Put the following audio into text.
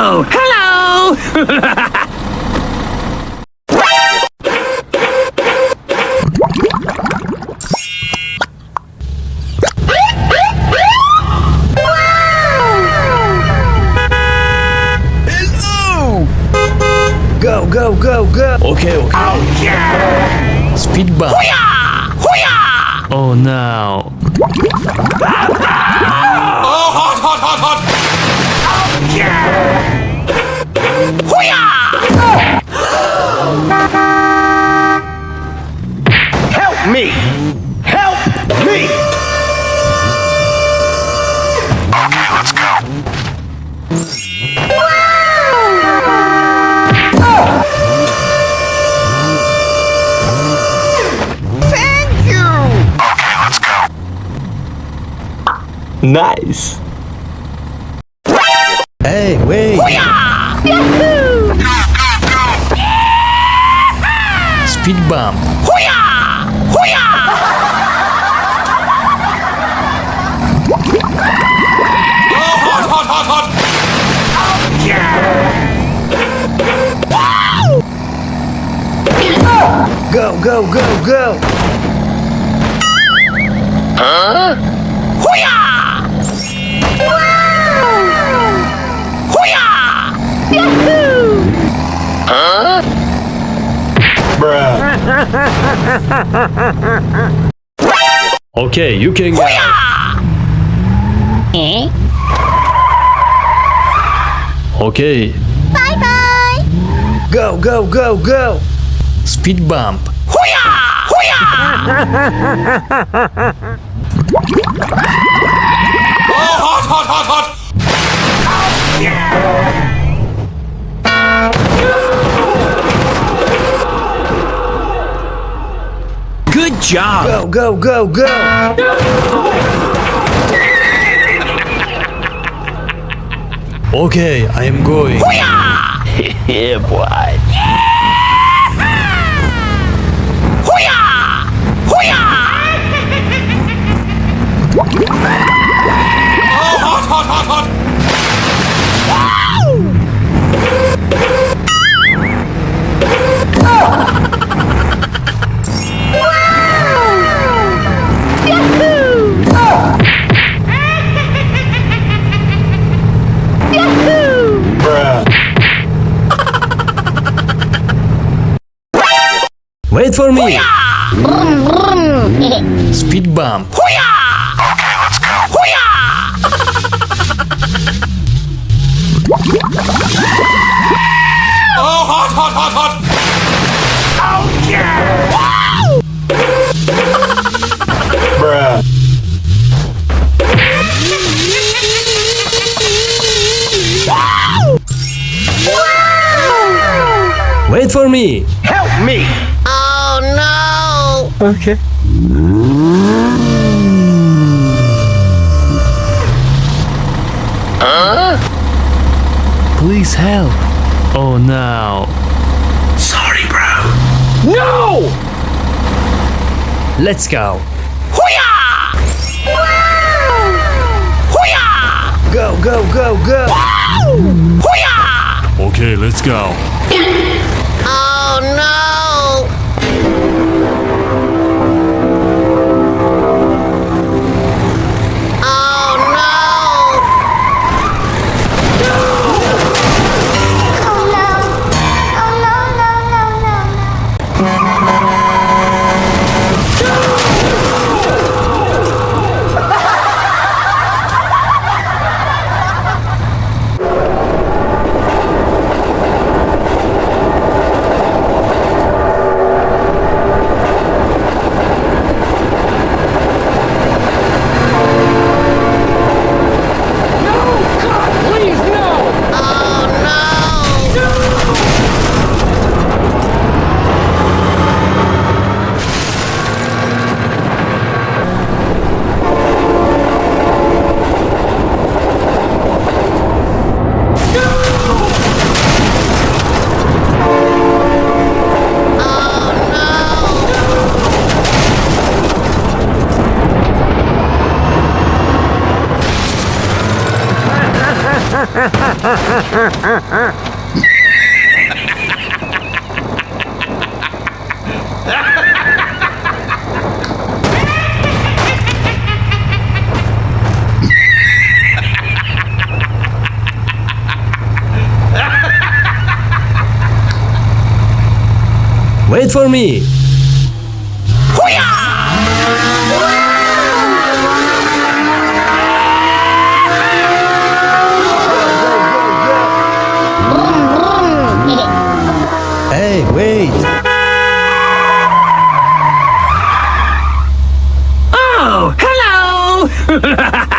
Oh, hello! Hello! Go, go, go, go! Okay, okay. Oh, yeah! Speed bump. Hoo-yah! Hoo-yah! Oh no. Oh, hot, hot, hot, hot! Oh, yeah! Hoo-yah! Help me! Help me! Okay, let's go. Thank you! Okay, let's go. Nice! Hey, wait. Hoo-yah! Yahoo! Go, go, go! Speed bump. Hoo-yah! Hoo-yah! Oh, hot, hot, hot, hot! Oh, yeah! Go, go, go, go! Hoo-yah! Hoo-yah! Yahoo! Bruh. Okay, you can go. Okay, Go, go, go, go! speed bump. Hoo-yah! Hoo-yah! Oh, hot, hot, hot, hot! Oh, yeah! Good job. Go, go, go, go! Okay, I am going. Yeah, boy. Hoo-yah! Hoo-yah! Oh, hot, hot, hot, hot! Bruh. Wait for me. Speed bump. Hoo-yah! Okay, let's go. Hoo-yah! Oh, hot, hot, hot, hot! Oh, yeah! Bruh. Wait for me. Help me! Oh, no! Okay. Please help. Oh no. Sorry, bro. No! Let's go. Hoo-yah! Hoo-yah! Go, go, go, go! Hoo-yah! Okay, let's go. Oh, no! Oh, no! Wait for me. Hey, wait. Oh, hello!